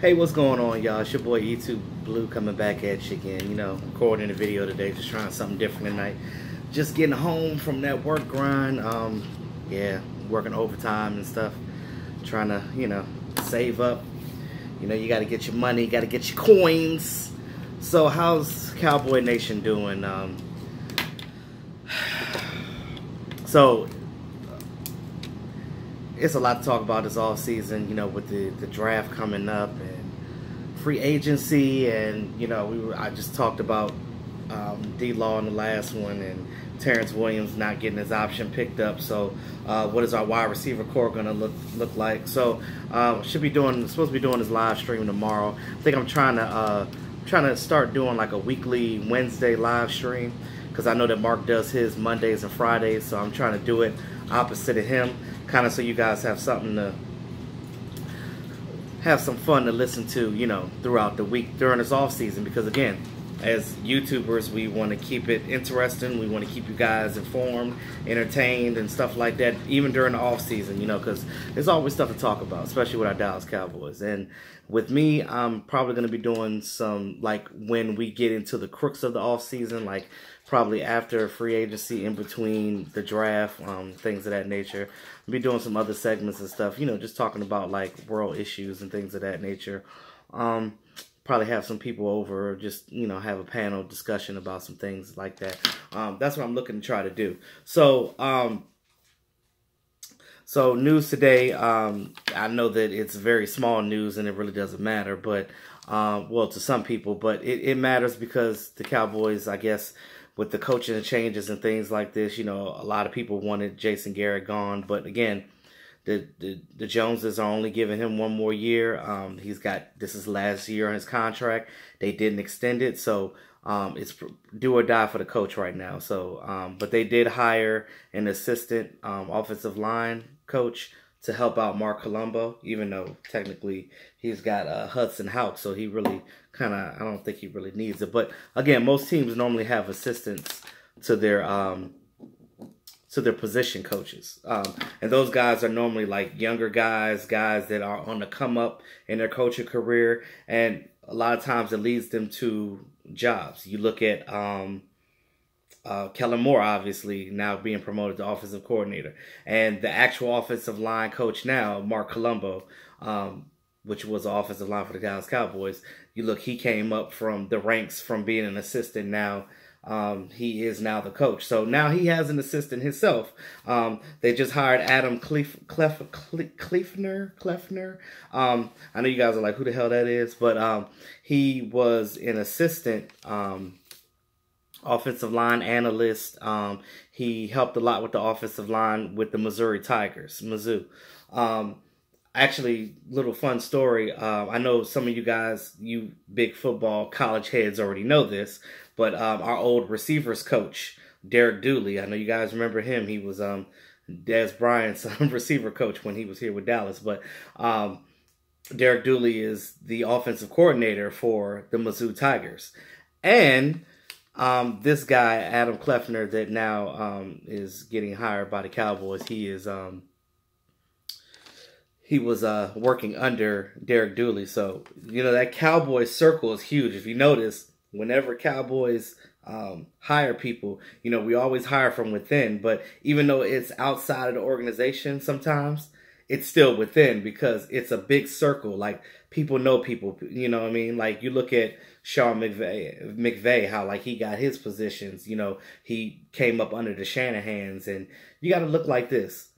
Hey, what's going on, y'all? It's your boy E2 Blue coming back at you again. Recording a video today, just trying something different tonight. Just getting home from that work grind. Yeah, working overtime and stuff. Trying to, save up. You got to get your money, got to get your coins. So, how's Cowboy Nation doing? So, it's a lot to talk about this off season, with the draft coming up and free agency, and I just talked about D-Law in the last one, and Terrence Williams not getting his option picked up. So what is our wide receiver core going to look like? So supposed to be doing this live stream tomorrow. I think I'm trying to start doing like a weekly Wednesday live stream, because I know that Mark does his Mondays and Fridays, so I'm trying to do it opposite of him, kind of so you guys have something to have some fun to listen to, throughout the week during this off season. Because again, as YouTubers, we want to keep it interesting. We want to keep you guys informed, entertained, and stuff like that, even during the off season, because there's always stuff to talk about, especially with our Dallas Cowboys. And with me, I'm probably going to be doing some, like, when we get into the crux of the off season, like probably after free agency, in between the draft, things of that nature. I'll be doing some other segments and stuff, just talking about like world issues and things of that nature. Probably have some people over, just, have a panel discussion about some things like that. That's what I'm looking to try to do. So, so news today, I know that it's very small news and it really doesn't matter, but, well, to some people, but it matters because the Cowboys, I guess, with the coaching changes and things like this, a lot of people wanted Jason Garrett gone, but again, the Joneses are only giving him one more year. This is last year on his contract. They didn't extend it, so it's do or die for the coach right now. So, but they did hire an assistant offensive line coach to help out Mark Colombo, even though technically he's got Hudson Houck, so he really I don't think he really needs it. But again, most teams normally have assistants to their position coaches. And those guys are normally like younger guys that are on the come up in their coaching career. And a lot of times it leads them to jobs. You look at Kellen Moore, obviously, now being promoted to offensive coordinator. And the actual offensive line coach now, Mark Colombo, which was the offensive line for the Dallas Cowboys. You look, he came up from the ranks from being an assistant. Now he is now the coach. So now he has an assistant himself. They just hired Adam Kleffner. I know you guys are like, who the hell that is? But he was an assistant offensive line analyst. He helped a lot with the offensive line with the Missouri Tigers, Mizzou. Actually, little fun story. I know some of you guys, you big football college heads, already know this, but our old receivers coach, Derek Dooley, I know you guys remember him. He was Des Bryant's receiver coach when he was here with Dallas. But Derek Dooley is the offensive coordinator for the Mizzou Tigers. And this guy, Adam Kleffner, that now is getting hired by the Cowboys, he was working under Derek Dooley. So, that Cowboys circle is huge. If you notice, whenever Cowboys hire people, we always hire from within. But even though it's outside of the organization sometimes, it's still within, because it's a big circle. Like, people know people, you know what I mean? Like, you look at Sean McVay, how, like, he got his positions. He came up under the Shanahans. And you got to look like this.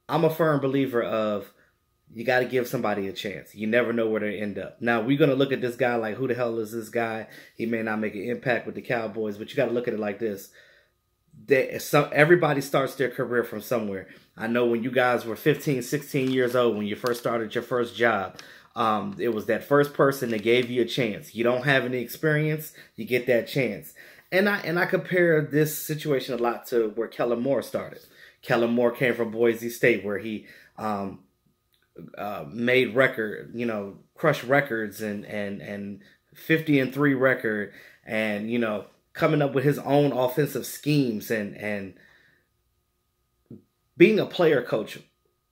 I'm a firm believer of, you got to give somebody a chance. You never know where they end up. Now, we're going to look at this guy like, who the hell is this guy? He may not make an impact with the Cowboys, but you got to look at it like this. Everybody starts their career from somewhere. I know when you guys were 15, 16 years old, when you first started your first job, it was that first person that gave you a chance. You don't have any experience, you get that chance. And I compare this situation a lot to where Kellen Moore started. Kellen Moore came from Boise State, where he made crushed records and 50-3 record, and coming up with his own offensive schemes and being a player coach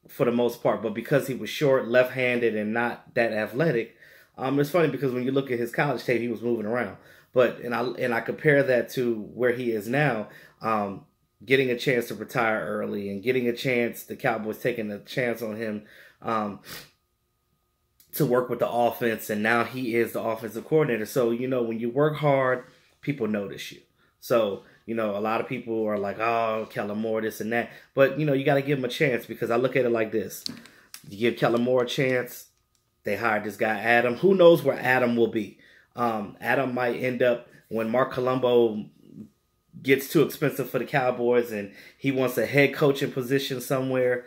for the most part. But because he was short, left-handed, and not that athletic, It's funny because when you look at his college tape, he was moving around. But and I compare that to where he is now, getting a chance to retire early and getting a chance, the Cowboys taking a chance on him to work with the offense, and now he is the offensive coordinator. So, when you work hard, people notice you. So, a lot of people are like, oh, Kellen Moore, this and that. But, you got to give him a chance, because I look at it like this. You give Kellen Moore a chance, they hired this guy, Adam. Who knows where Adam will be? Adam might end up, when Mark Colombo gets too expensive for the Cowboys and he wants a head coaching position somewhere,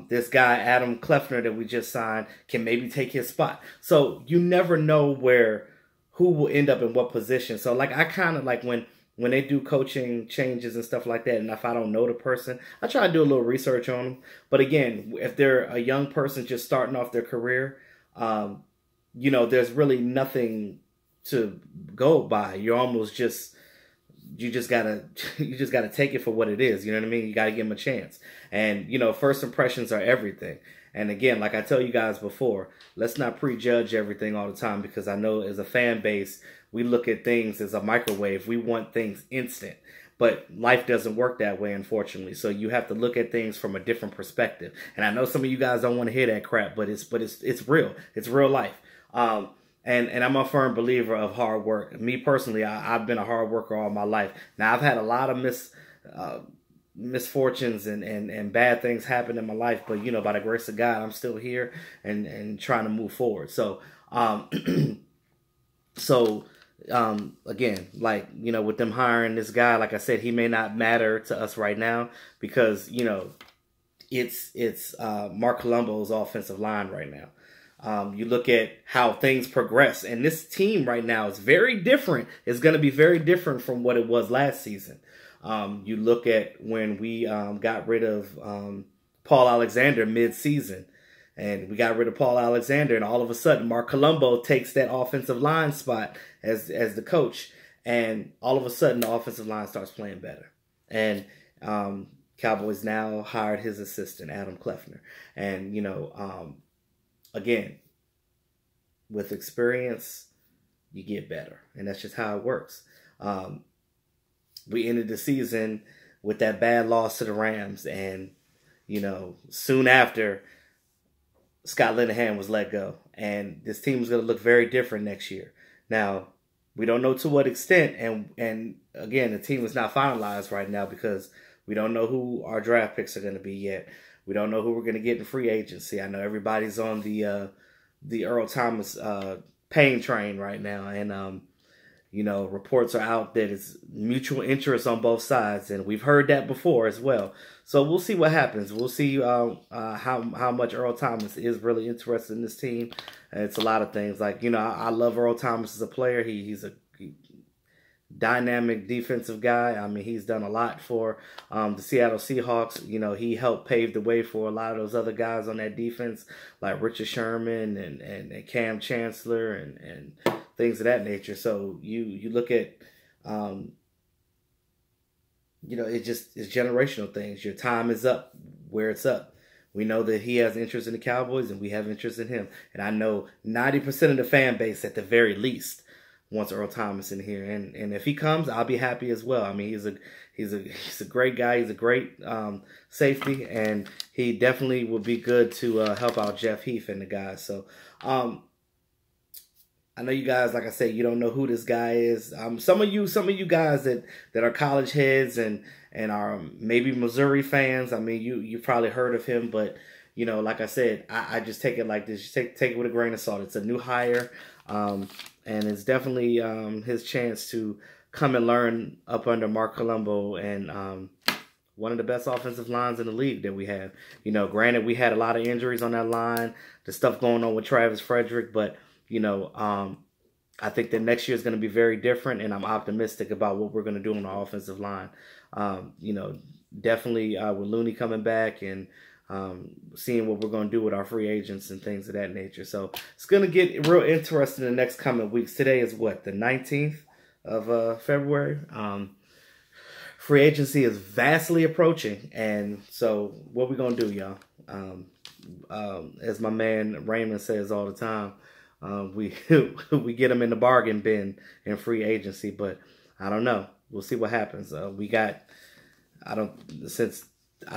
this guy, Adam Kleffner, that we just signed, can maybe take his spot. So you never know who will end up in what position. So, I kind of like when they do coaching changes and stuff like that, and if I don't know the person, I try to do a little research on them. But again, if they're a young person just starting off their career, there's really nothing to go by. You just gotta take it for what it is. You know what I mean? You gotta give them a chance. And, first impressions are everything. And again, like I tell you guys before, let's not prejudge everything all the time, because I know as a fan base, we look at things as a microwave. We want things instant. But life doesn't work that way, unfortunately. So you have to look at things from a different perspective. And I know some of you guys don't want to hear that crap, but it's real. It's real life. And I'm a firm believer of hard work. Me personally, I've been a hard worker all my life. Now, I've had a lot of misfortunes and bad things happen in my life, but by the grace of God, I'm still here and trying to move forward. So again, with them hiring this guy, like I said, he may not matter to us right now, because it's Mark Colombo's offensive line right now. You look at how things progress, and this team right now is very different. It's going to be very different from what it was last season. You look at when we got rid of Paul Alexander mid-season, and we got rid of Paul Alexander, and all of a sudden Mark Colombo takes that offensive line spot as the coach, and all of a sudden the offensive line starts playing better. And Cowboys now hired his assistant, Adam Kleffner, and again, with experience, you get better. And that's just how it works. We ended the season with that bad loss to the Rams. And, soon after, Scott Linehan was let go. And this team is going to look very different next year. Now, we don't know to what extent. And again, the team is not finalized right now, because we don't know who our draft picks are going to be yet. We don't know who we're going to get in free agency. I know everybody's on the Earl Thomas pain train right now, and reports are out that it's mutual interest on both sides, and we've heard that before as well. So we'll see what happens. We'll see how much Earl Thomas is really interested in this team. And it's a lot of things. I love Earl Thomas as a player. He's a dynamic defensive guy. I mean, he's done a lot for the Seattle Seahawks. He helped pave the way for a lot of those other guys on that defense, like Richard Sherman and Cam Chancellor and things of that nature. So you look at, it's generational things. Your time is up where it's up. We know that he has interest in the Cowboys, and we have interest in him. And I know 90% of the fan base, at the very least, wants Earl Thomas in here, and if he comes, I'll be happy as well. I mean, he's a great guy. He's a great safety, and he definitely will be good to help out Jeff Heath and the guys. So I know you guys, like I said, you don't know who this guy is. Some of you guys that are college heads and are maybe Missouri fans, I mean, you probably heard of him, but like I said, I just take it like this. You take it with a grain of salt. It's a new hire. And it's definitely his chance to come and learn up under Mark Colombo, and one of the best offensive lines in the league that we have. Granted, we had a lot of injuries on that line, the stuff going on with Travis Frederick, but, I think that next year is going to be very different, and I'm optimistic about what we're going to do on the offensive line. Definitely with Looney coming back and seeing what we're going to do with our free agents and things of that nature. So it's going to get real interesting in the next coming weeks. Today is what, the 19th of February? Free agency is vastly approaching. And so what we going to do, y'all? As my man Raymond says all the time, we we get them in the bargain bin in free agency. But I don't know. We'll see what happens. I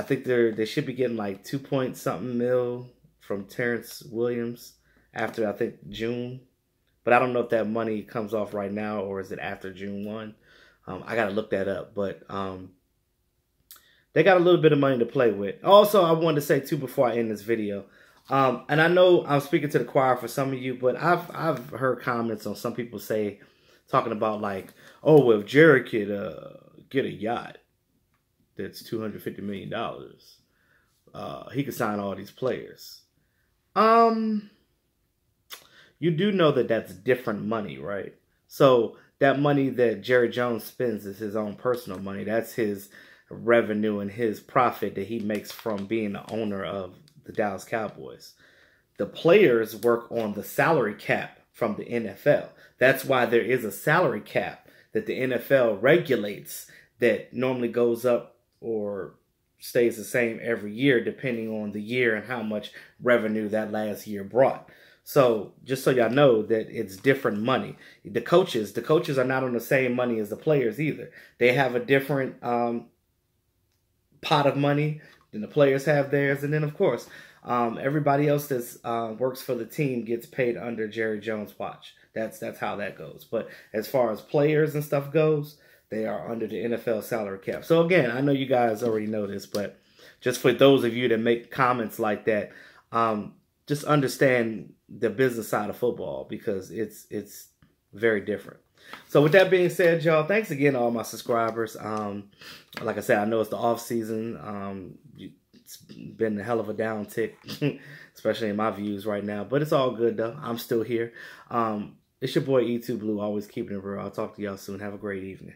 think they should be getting like 2 point something mil from Terrence Williams after, I think, June. But I don't know if that money comes off right now or is it after June 1. I got to look that up. But they got a little bit of money to play with. Also, I wanted to say, too, before I end this video, and I know I'm speaking to the choir for some of you, but I've heard comments on some people talking about like, oh, well, if Jared could get a yacht that's $250 million, he could sign all these players. You do know that that's different money, right? So that money that Jerry Jones spends is his own personal money. That's his revenue and his profit that he makes from being the owner of the Dallas Cowboys. The players work on the salary cap from the NFL. That's why there is a salary cap that the NFL regulates that normally goes up or stays the same every year depending on the year and how much revenue that last year brought. So just so y'all know that it's different money. The coaches are not on the same money as the players either. They have a different pot of money than the players have theirs. And then, of course, everybody else that works for the team gets paid under Jerry Jones' watch. That's how that goes. But as far as players and stuff goes, they are under the NFL salary cap. So, again, I know you guys already know this, but just for those of you that make comments like that, just understand the business side of football because it's very different. So with that being said, y'all, thanks again to all my subscribers. Like I said, I know it's the off season. It's been a hell of a downtick, especially in my views right now. But it's all good, though. I'm still here. It's your boy E2 Blue, always keeping it real. I'll talk to y'all soon. Have a great evening.